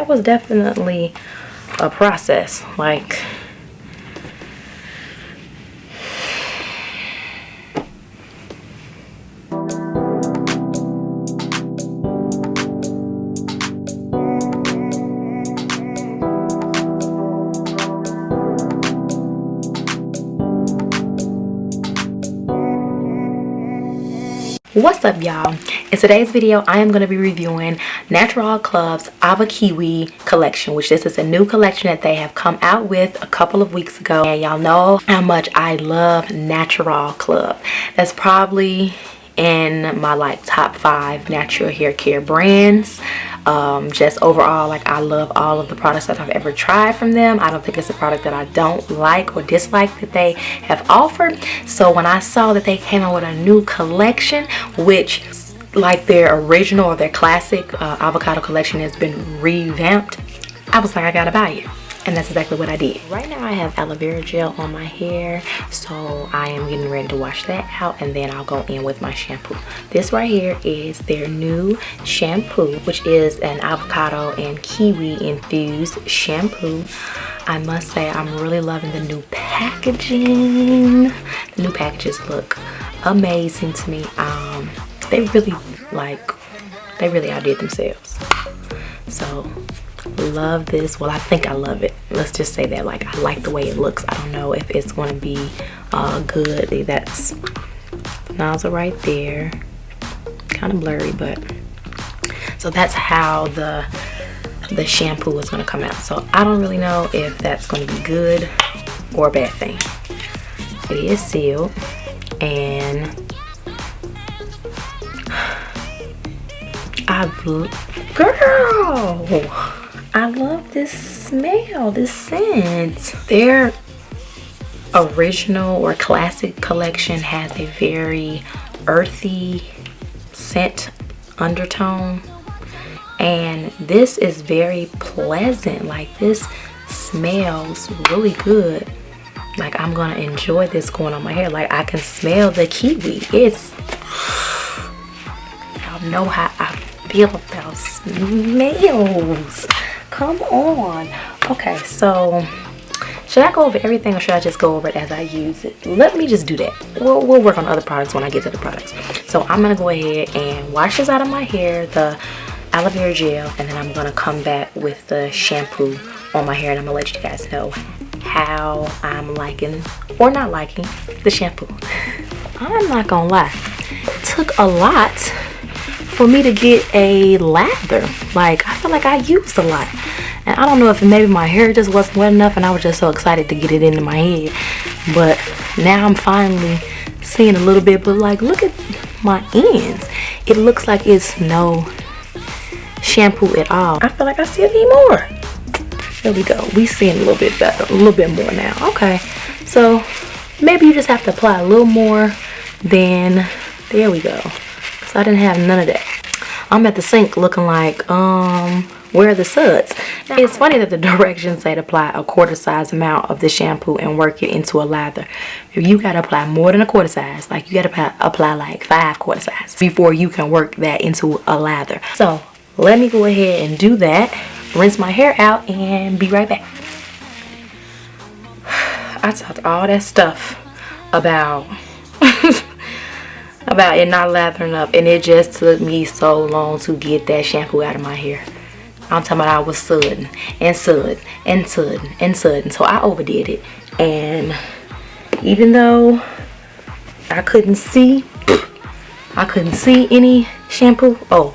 That was definitely a process. Like, what's up, y'all? In today's video, I am going to be reviewing NaturAll Club's Avokiwi Collection, which this is a new collection that they have come out with a couple of weeks ago. And y'all know how much I love NaturAll Club. That's probably in my like top 5 natural hair care brands. Just overall, like, I love all of the products that I've ever tried from them. I don't think it's a product that I don't like or dislike that they have offered. So when I saw that they came out with a new collection, which like their original or their classic avocado collection has been revamped, I was like, I gotta buy it. And that's exactly what I did. Right now I have aloe vera gel on my hair, so I am getting ready to wash that out, and then I'll go in with my shampoo. This right here is their new shampoo, which is an avocado and kiwi infused shampoo. I must say I'm really loving the new packaging. The new packages look amazing to me. They really outdid themselves. So love this. Well, I think I love it. Let's just say that. Like, I like the way it looks. I don't know if it's going to be good. That's the nozzle right there. Kind of blurry, but so that's how the shampoo is going to come out. So I don't really know if that's going to be good or a bad thing. It is sealed, and girl, I love this smell, this scent. Their original or classic collection has a very earthy scent undertone, and this is very pleasant. Like, this smells really good. Like, I'm gonna enjoy this going on my hair. Like, I can smell the kiwi. It's, y'all know how I feel about smells. Come on. Okay, so should I go over everything, or should I just go over it as I use it? Let me just do that. We'll work on other products when I get to the products. So I'm gonna go ahead and wash this out of my hair, the aloe vera gel, and then I'm gonna come back with the shampoo on my hair, and I'm gonna let you guys know how I'm liking or not liking the shampoo. I'm not gonna lie, it took a lot for me to get a lather. Like, I feel like I used a lot, and I don't know if maybe my hair just wasn't wet enough and I was just so excited to get it into my head. But now I'm finally seeing a little bit. But like, look at my ends. It looks like it's no shampoo at all. I feel like I still need more. There we go. We seeing a little bit better, a little bit more now. Okay, so maybe you just have to apply a little more. Then there we go. So I didn't have none of that. I'm at the sink looking like, where are the suds? It's funny that the directions say to apply a quarter size amount of the shampoo and work it into a lather. If you gotta apply more than a quarter size, like you gotta apply like 5 quarter sizes before you can work that into a lather. So let me go ahead and do that, rinse my hair out, and be right back. I talked all that stuff about about it not lathering up, and it just took me so long to get that shampoo out of my hair. I'm talking about I was sudding and sudding and sudding and sudding. So I overdid it, and even though I couldn't see any shampoo, oh,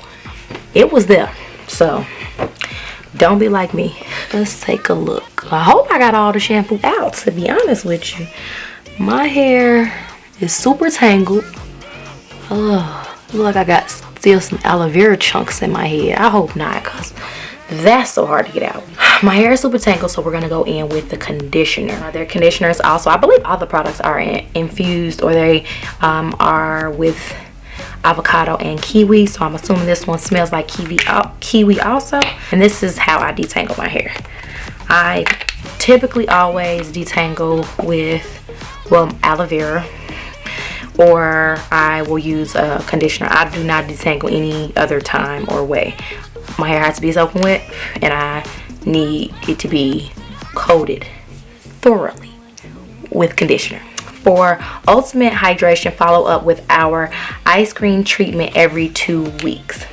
it was there. So don't be like me. Let's take a look. I hope I got all the shampoo out, to be honest with you. My hair is super tangled. Oh, look like I got still some aloe vera chunks in my head. I hope not, because that's so hard to get out. My hair is super tangled, so we're going to go in with the conditioner. Their conditioners also, I believe all the products are infused, or they are with avocado and kiwi, so I'm assuming this one smells like kiwi also. And this is how I detangle my hair. I typically always detangle with, well, aloe vera, or I will use a conditioner. I do not detangle any other time or way. my hair has to be soaking wet, and I need it to be coated thoroughly with conditioner. For ultimate hydration, follow up with our ice cream treatment every 2 weeks.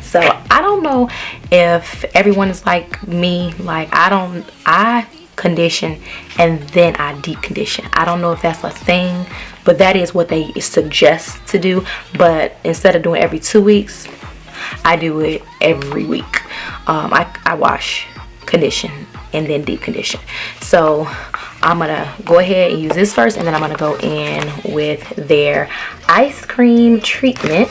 So I don't know if everyone is like me. Like I condition and then I deep condition. I don't know if that's a thing, but that is what they suggest to do. But instead of doing every 2 weeks, I do it every week. I wash, condition, and then deep condition. So I'm gonna go ahead and use this first, and then I'm gonna go in with their ice cream treatment.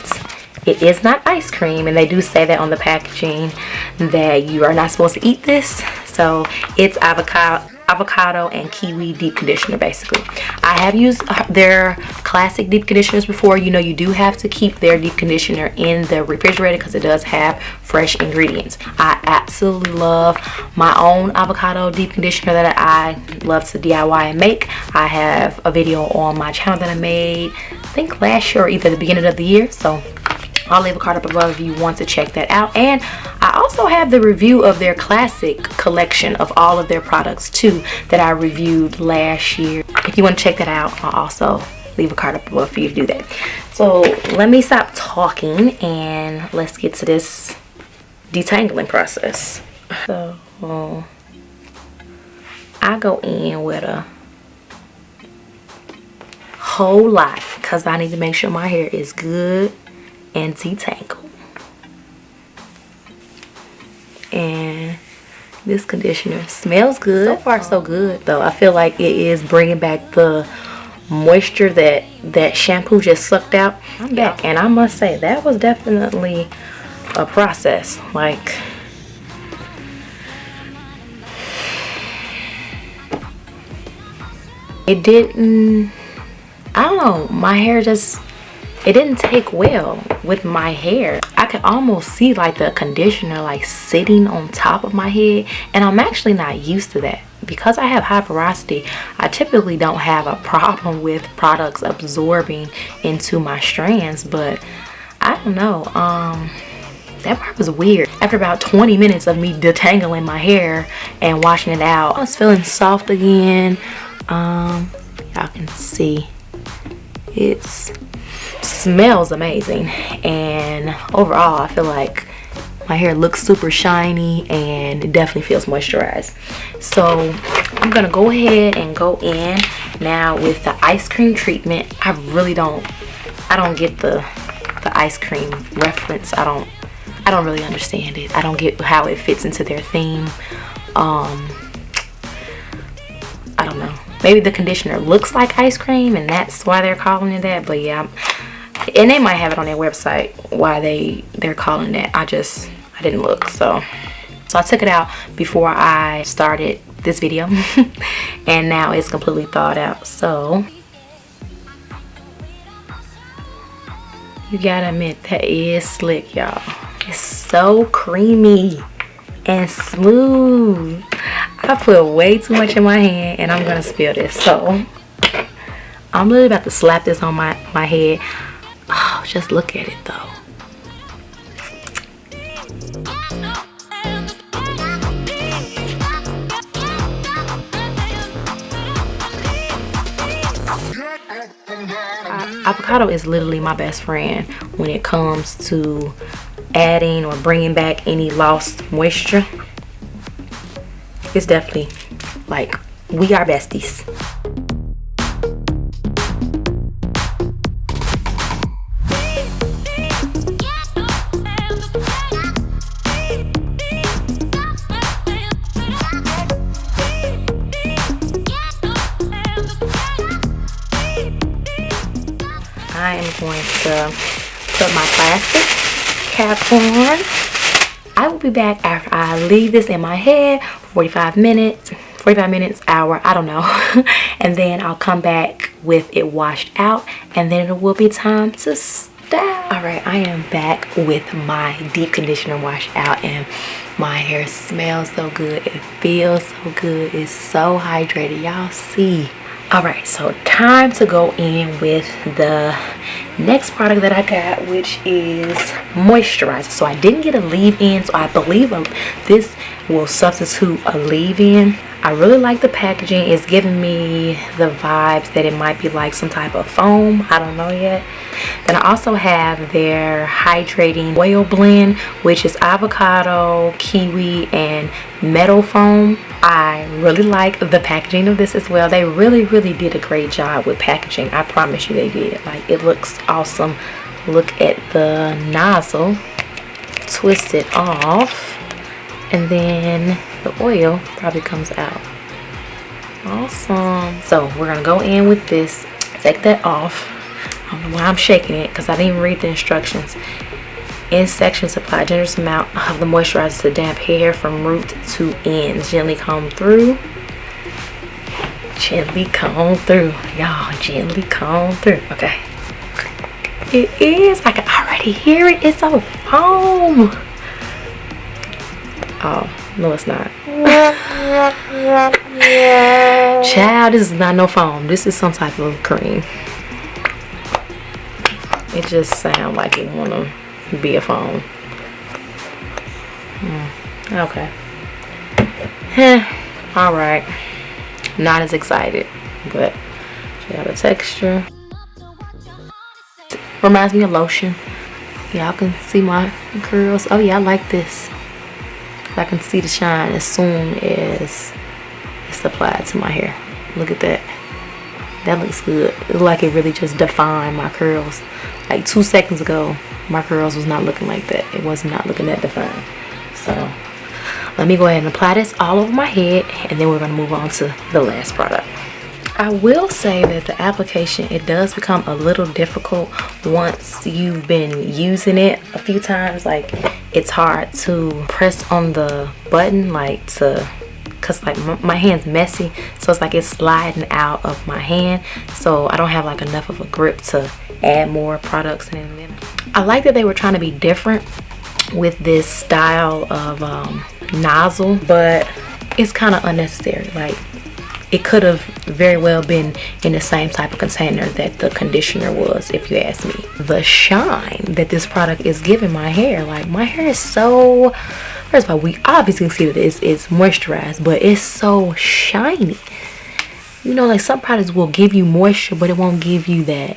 It is not ice cream, and they do say that on the packaging that you are not supposed to eat this. So it's avocado and kiwi deep conditioner. Basically, I have used their classic deep conditioners before. You know, you do have to keep their deep conditioner in the refrigerator because it does have fresh ingredients. I absolutely love my own avocado deep conditioner that I love to DIY and make. I have a video on my channel that I made, I think last year or either the beginning of the year. So I'll leave a card up above if you want to check that out. And I also have the review of their classic collection of all of their products too that I reviewed last year. If you want to check that out, I'll also leave a card up above for you to do that. So let me stop talking and let's get to this detangling process. So I go in with a whole lot because I need to make sure my hair is good and detangle. And this conditioner smells good. So far so good though. I feel like it is bringing back the moisture that shampoo just sucked out. I'm back, and I must say that was definitely a process. Like, it didn't, I don't know, my hair just, it didn't take well with my hair. I could almost see like the conditioner like sitting on top of my head, and I'm actually not used to that. Because I have high porosity, I typically don't have a problem with products absorbing into my strands, but I don't know, that part was weird. After about 20 minutes of me detangling my hair and washing it out, I was feeling soft again. Y'all can see it smells amazing, and overall I feel like my hair looks super shiny and it definitely feels moisturized. So I'm gonna go ahead and go in now with the ice cream treatment. I don't get the ice cream reference. I don't really understand it. I don't get how it fits into their theme. I don't know. Maybe the conditioner looks like ice cream and that's why they're calling it that. But yeah, and they might have it on their website why they're calling that. I didn't look. So I took it out before I started this video and now it's completely thawed out. So you gotta admit, that is slick, y'all. It's so creamy and smooth. I put way too much in my hand and I'm gonna spill this. So I'm literally about to slap this on my head. Oh, just look at it though. Avocado is literally my best friend when it comes to adding or bringing back any lost moisture. It's definitely like, we are besties. I am going to put my plastic cap on. I will be back after I leave this in my head for 45 minutes, hour, I don't know. And then I'll come back with it washed out, and then it will be time to style. Alright, I am back with my deep conditioner washed out, and my hair smells so good. It feels so good. It's so hydrated. Y'all see. Alright, so time to go in with the Next product that I got, which is moisturizer. So I didn't get a leave-in, so I believe this will substitute a leave-in. I really like the packaging. It's giving me the vibes that it might be like some type of foam. I don't know yet. Then I also have their hydrating oil blend, which is avocado, kiwi, and metal foam. I really like the packaging of this as well. They really did a great job with packaging. I promise you they did. Like, it looks awesome. Look at the nozzle. Twist it off, and then the oil probably comes out. Awesome. So we're gonna go in with this. Take that off. I don't know why I'm shaking it, because I didn't even read the instructions. In sections, apply a generous amount of the moisturizer to damp hair from root to ends. Gently comb through. Gently comb through. Y'all, gently comb through. Okay. It is. I can already hear it. It's a foam. Oh, no, it's not. Child, this is not no foam. This is some type of cream. It just sounds like it wanna be a foam. Okay. All right. Not as excited, but check out the texture. Reminds me of lotion. Y'all can see my curls. Oh yeah, I like this. I can see the shine as soon as it's applied to my hair. Look at that. That looks good. It looks like it really just defined my curls. Like 2 seconds ago, my curls was not looking like that. It was not looking that defined. So let me go ahead and apply this all over my head, and then we're going to move on to the last product. I will say that the application, it does become a little difficult once you've been using it a few times. Like, it's hard to press on the button, like because like my hand's messy, so it's like it's sliding out of my hand, so I don't have like enough of a grip to add more products in. I like that they were trying to be different with this style of nozzle, but it's kind of unnecessary. Like, it could have very well been in the same type of container that the conditioner was, if you ask me. The shine that this product is giving my hair, like, my hair is so, first of all, we obviously see that it's moisturized, but it's so shiny. You know, like, some products will give you moisture, but it won't give you that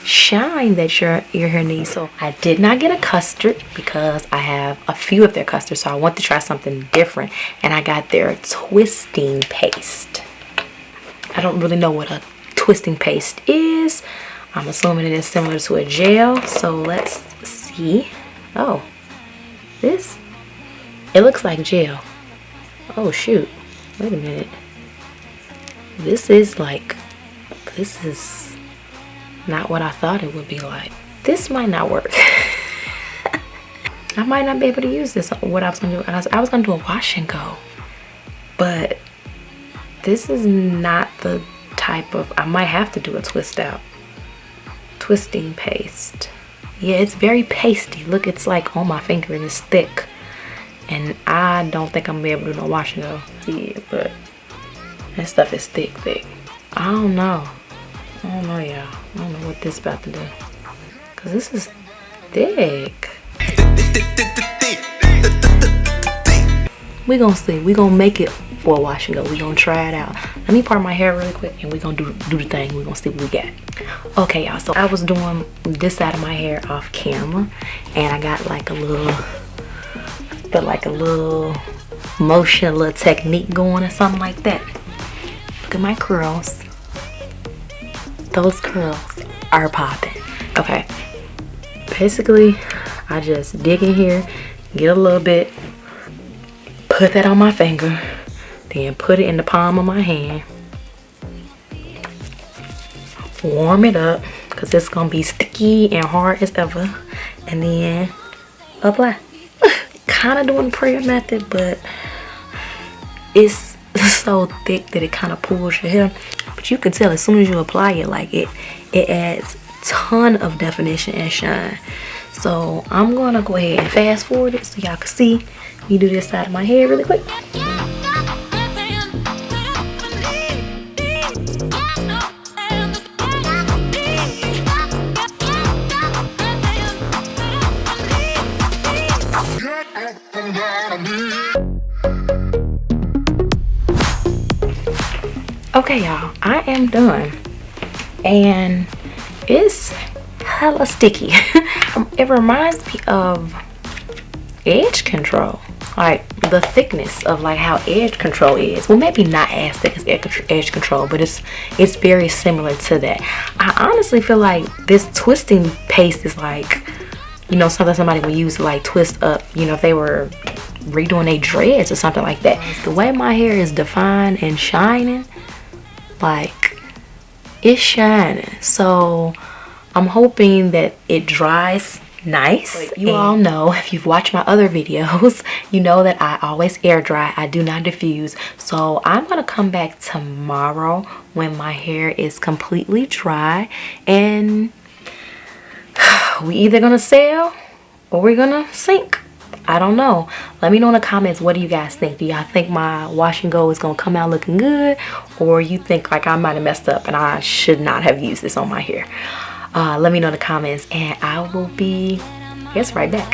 shine that your hair needs. So I did not get a custard because I have a few of their custards, so I want to try something different, and I got their twisting paste. I don't really know what a twisting paste is. I'm assuming it is similar to a gel, so let's see. Oh, this, it looks like gel. Oh shoot, wait a minute. This is not what I thought it would be like. This might not work. I might not be able to use this. What I was gonna do, I was gonna do a wash and go, but this is not the type of, I might have to do a twist out. Twisting paste. Yeah, it's very pasty. Look, it's like on my finger and it's thick, and I don't think I'm gonna be able to do no wash and go. Yeah, but that stuff is thick. I don't know. I don't know, y'all. I don't know what this is about to do, because this is thick. We gonna see. We gonna make it for a wash and go. We gonna try it out. Let me part my hair really quick, and we gonna do the thing. We gonna see what we got. Okay, y'all. So I was doing this side of my hair off camera, and I got like a little motion, a little technique going or something like that. Look at my curls. Those curls are popping. Okay, basically I just dig in here, get a little bit, put that on my finger, then put it in the palm of my hand, warm it up because it's gonna be sticky and hard as ever, and then apply. Kind of doing the prayer method, but it's so thick that it kind of pulls your hair. But you can tell as soon as you apply it, like it adds ton of definition and shine. So I'm gonna go ahead and fast forward it so y'all can see me do this side of my hair really quick. Okay, y'all, I am done, and it's hella sticky. It reminds me of edge control, like the thickness of like how edge control is. Well, maybe not as thick as edge control, but it's very similar to that. I honestly feel like this twisting paste is like, you know, something somebody would use to like twist up, you know, if they were redoing their dreads or something like that. The way my hair is defined and shining, like it's shining. So I'm hoping that it dries nice. But you all know, if you've watched my other videos, you know that I always air dry. I do not diffuse. So I'm gonna come back tomorrow when my hair is completely dry, and we either gonna sail or we're gonna sink. I don't know. Let me know in the comments, what do you guys think? Do y'all think my wash and go is gonna come out looking good, or you think like I might have messed up and I should not have used this on my hair? Let me know in the comments, and I will be, I guess, right back.